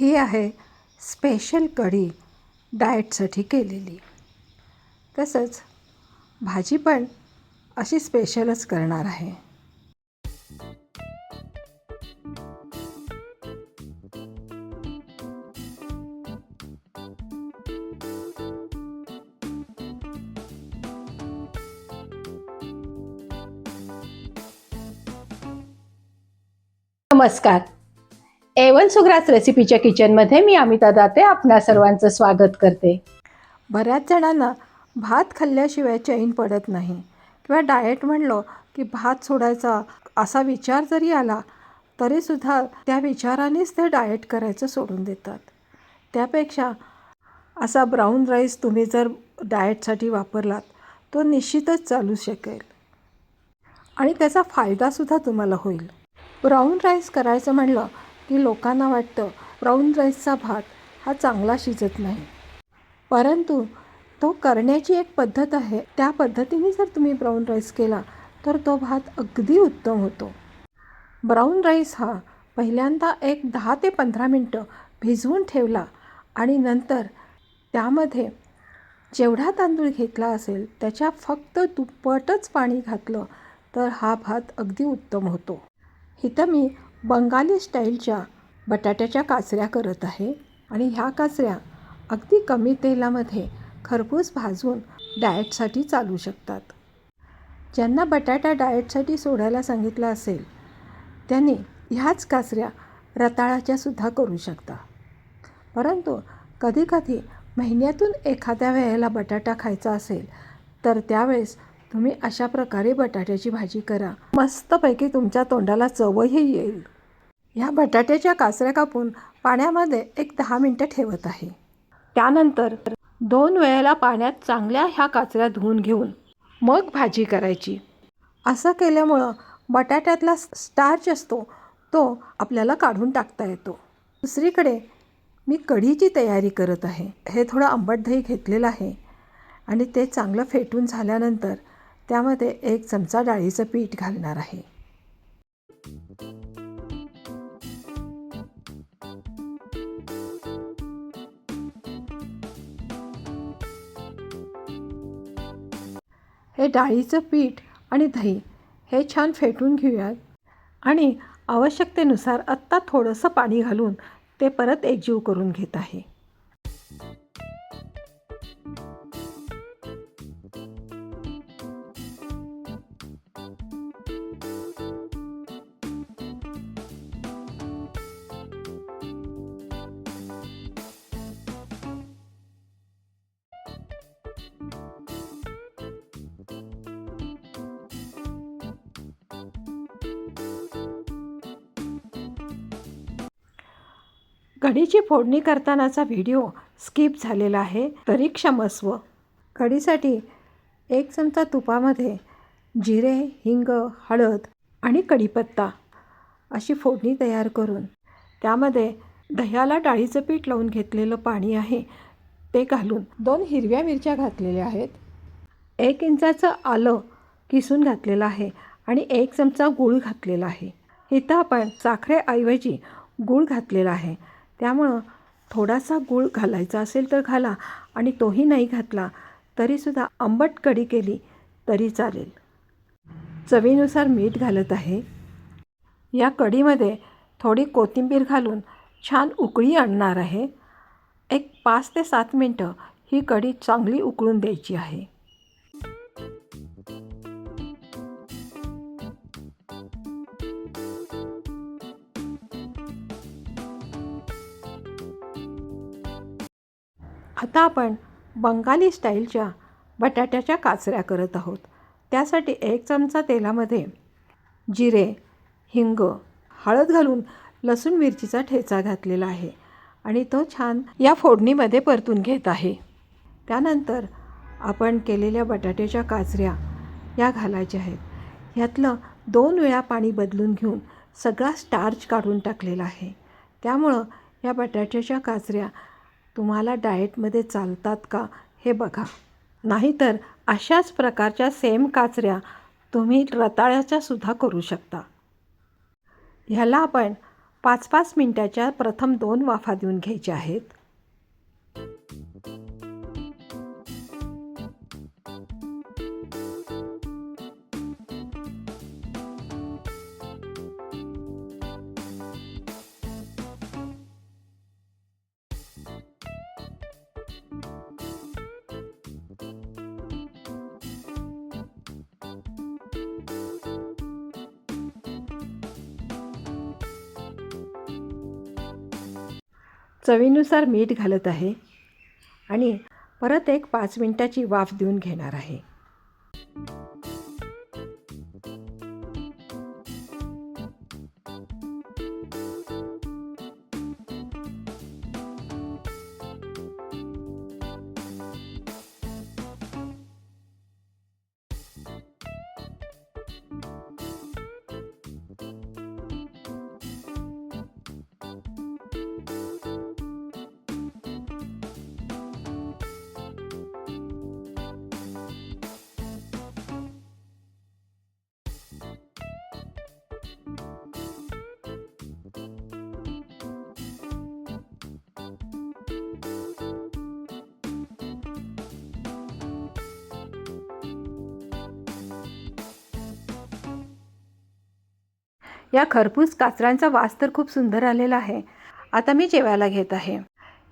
ही आहे स्पेशल कढी डाएटसाठी केलेली. तसंच भाजी पण अशी स्पेशलच करणार आहे. नमस्कार. A1 सुग्रास रेसिपीच्या किचनमध्ये मी अमिता दाते आपणा सर्वांचं स्वागत करते. बऱ्याच जणांना भात खाल्ल्याशिवाय चैन पडत नाही किंवा डाएट म्हणलं की भात सोडायचा असा विचार जरी आला तरीसुद्धा त्या विचारानेच ते डाएट करायचं सोडून देतात. त्यापेक्षा असा ब्राऊन राईस तुम्ही जर डाएटसाठी वापरलात तो निश्चितच चालू शकेल आणि त्याचा फायदासुद्धा तुम्हाला होईल. ब्राऊन राईस करायचं म्हणलं की लोकांना वाटतं ब्राऊन राईसचा भात हा चांगला शिजत नाही, परंतु तो करण्याची एक पद्धत आहे. त्या पद्धतीने जर तुम्ही ब्राऊन राईस केला तर तो भात अगदी उत्तम होतो. ब्राऊन राईस हा पहिल्यांदा एक 10 ते 15 मिनटं भिजवून ठेवला आणि नंतर त्यामध्ये जेवढा तांदूळ घेतला असेल त्याच्या फक्त दुप्पटच पाणी घातलं तर हा भात अगदी उत्तम होतो. इथं मी बंगाली स्टाईलच्या बटाट्याच्या काचऱ्या करत आहे आणि ह्या काचऱ्या अगदी कमी तेलामध्ये खरपूस भाजून डाएटसाठी चालू शकतात. ज्यांना बटाटा डाएटसाठी सोडायला सांगितलं असेल त्यांनी ह्याच काचऱ्या रताळाच्यासुद्धा करू शकता. परंतु कधीकधी महिन्यातून एखाद्या वेळेला बटाटा खायचा असेल तर त्यावेळेस तुम्ही अशा प्रकारे बटाट्याची भाजी करा. मस्तपैकी तुमच्या तोंडाला चवही येईल. ह्या बटाट्याच्या काचऱ्या कापून पाण्यामध्ये एक 10 मिनटं ठेवत आहे. त्यानंतर 2 वेळेला पाण्यात चांगल्या ह्या काचऱ्या धुवून घेऊन मग भाजी करायची. असं केल्यामुळं बटाट्यातला स्टार्च असतो तो आपल्याला काढून टाकता येतो. दुसरीकडे मी कढीची तयारी करत आहे. हे थोडं आंबट दही घेतलेलं आहे आणि ते चांगलं फेटून झाल्यानंतर त्यामध्ये 1 चमचा डाळीचं पीठ घालणार आहे. हे डाळीचं पीठ आणि दही हे छान फेटून घेऊयात आणि आवश्यकतेनुसार आत्ता थोडंसं पाणी घालून ते परत एकजीव करून घेत आहे. कढीची फोडणी करतानाचा व्हिडिओ स्किप झालेला आहे तरी क्षमस्व. कढीसाठी 1 चमचा तुपामध्ये जिरे, हिंग, हळद आणि कढीपत्ता अशी फोडणी तयार करून त्यामध्ये दह्याला डाळीचं पीठ लावून घेतलेलं पाणी आहे ते घालून 2 हिरव्या मिरच्या घातलेल्या आहेत. 1 इंचाचं आलं किसून घातलेलं आहे आणि 1 चमचा गूळ घातलेला आहे. इथं आपण साखरेऐवजी गूळ घातलेला आहे. त्यामुळं थोडासा गूळ घालायचा असेल तर घाला आणि तोही नाही घातला तरीसुद्धा आंबट कढी केली तरी चालेल. चवीनुसार मीठ घालत आहे. या कढीमध्ये थोडी कोथिंबीर घालून छान उकळी आणणार आहे. एक 5 ते 7 मिनटं ही कढी चांगली उकळून द्यायची आहे. आता आपण बंगाली स्टाईलच्या बटाट्याच्या काचऱ्या करत आहोत. त्यासाठी 1 चमचा तेलामध्ये जिरे, हिंग, हळद घालून लसूण मिरचीचा ठेचा घातलेला आहे आणि तो छान या फोडणीमध्ये परतून घेत आहे. त्यानंतर आपण केलेल्या बटाट्याच्या काचऱ्या या घालायच्या आहेत. ह्यातलं 2 वेळा पाणी बदलून घेऊन सगळा स्टार्च काढून टाकलेला आहे. त्यामुळं या बटाट्याच्या काचऱ्या तुम्हाला डाएटमध्ये चालतात का हे बघा. नाहीतर अशाच प्रकारच्या सेम काचऱ्या तुम्ही रताळ्याच्यासुद्धा करू शकता. ह्याला आपण 5-5 मिनिटाच्या प्रथम 2 वाफा देऊन घ्यायच्या आहेत. चवीनुसार मीठ घालत आहे आणि परत एक 5 मिनिटाची वाफ देऊन घेणार आहे. या खरपूस काचरांचा वास तर खूप सुंदर आलेला आहे. आता मी जेवायला घेत आहे.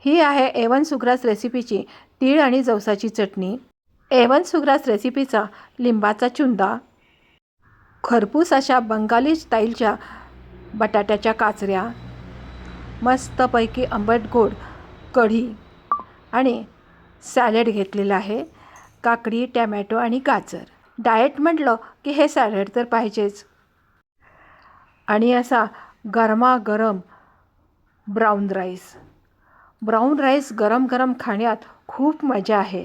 ही आहे A1 सुग्रास रेसिपीची तीळ आणि जवसाची चटणी. A1 सुग्रास रेसिपीचा लिंबाचा चुंदा, खरपूस अशा बंगाली स्टाईलच्या बटाट्याच्या काचऱ्या, मस्तपैकी आंबट गोड कढी आणि सॅलड घेतलेलं आहे. काकडी, टॅमॅटो आणि गाजर. डाएट म्हटलं की हे सॅलड तर पाहिजेच. आणि असा गरमागरम ब्राऊन राईस गरम गरम खाण्यात खूप मजा आहे.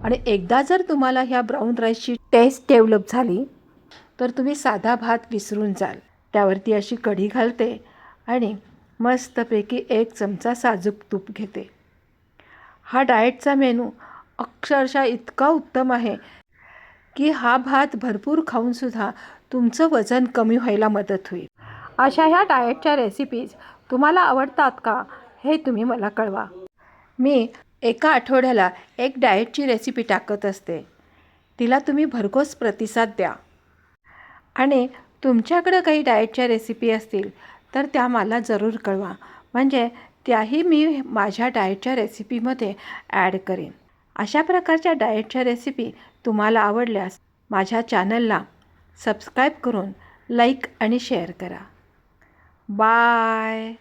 आणि एकदा जर तुम्हाला ह्या ब्राऊन राईसची टेस्ट डेव्हलप झाली तर तुम्ही साधा भात विसरून जाल. त्यावरती अशी कढी घालते आणि मस्तपैकी 1 चमचा साजूक तूप घेते. हा डाएटचा मेनू अक्षरशः इतका उत्तम आहे की हा भात भरपूर खाऊनसुद्धा तुमचं वजन कमी व्हायला मदत होईल. अशा ह्या डाएटच्या रेसिपीज तुम्हाला आवडतात का हे तुम्ही मला कळवा. मी एका आठवड्याला एक डाएटची रेसिपी टाकत असते. तिला तुम्ही भरघोस प्रतिसाद द्या. आणि तुमच्याकडं काही डाएटच्या रेसिपी असतील तर त्या मला जरूर कळवा. म्हणजे त्याही मी माझ्या डाएटच्या रेसिपीमध्ये ॲड करेन. अशा प्रकारच्या डाएटच्या रेसिपी तुम्हाला आवडल्यास माझ्या चॅनलला सबस्क्राईब करून लाईक आणि शेअर करा. बाय.